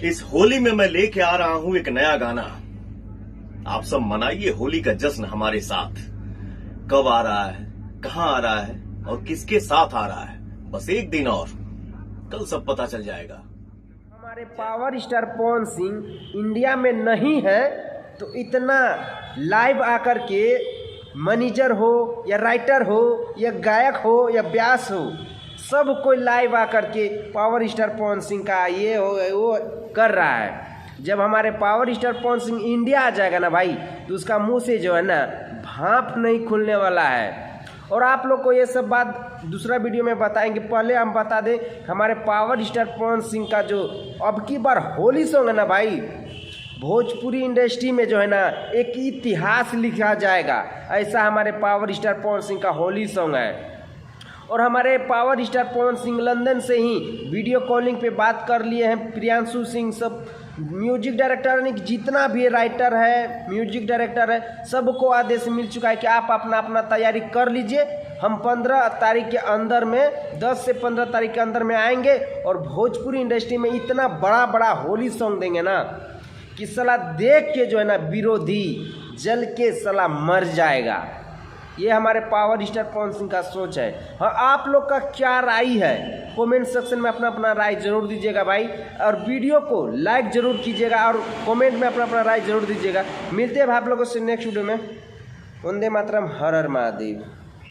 इस होली में मैं लेके आ रहा हूं एक नया गाना। आप सब मनाइए होली का जश्न हमारे साथ। कब आ रहा है, कहां आ रहा है और किसके साथ आ रहा है, बस एक दिन और, कल सब पता चल जाएगा। हमारे power star Pawan Singh India में नहीं है तो इतना लाइव आकर के मैनेजर हो या राइटर हो या गायक हो या व्यास हो, सब कोई लाइव आकर के पावर स्टार पवन सिंह का ये हो वो कर रहा है। जब हमारे power star Pawan Singh India आ जाएगा ना भाई, तो उसका मुंह से जो है ना भाप नहीं खुलने वाला है। और आप लोग को ये सब बात दूसरा वीडियो में बताएंगे। पहले हम बता दें, हमारे पावर स्टार पवन सिंह का जो अब की बार होली सॉन्ग है ना भाई, भोजपुरी इंडस्ट्री में जो है ना एक इतिहास लिखा जाएगा, ऐसा हमारे पावर स्टार पवन सिंह का होली सॉन्ग है। और हमारे power star Pawan Singh London से ही वीडियो कॉलिंग पे बात कर लिए हैं। प्रियांशु सिंह सब म्यूजिक डायरेक्टर ने, जितना भी राइटर है, म्यूजिक डायरेक्टर है, सबको आदेश मिल चुका है कि आप अपना अपना तैयारी कर लीजिए। हम 15 तारीख के अंदर में, 10 से 15 तारीख के अंदर में आएंगे और भोजपुरी इंडस्ट्री में इतना बड़ा बड़ा होली सॉन्ग देंगे ना कि साला देख के जो है ना विरोधी जल के साला मर जाएगा। ये हमारे पावर स्टार पवन सिंह का सोच है। हाँ, आप लोग का क्या राय है कमेंट सेक्शन में अपना अपना राय जरूर दीजिएगा भाई, और वीडियो को लाइक जरूर कीजिएगा और कमेंट में अपना अपना राय जरूर दीजिएगा। मिलते हैं आप लोगों से नेक्स्ट वीडियो में। वंदे मातरम, हर हर महादेव।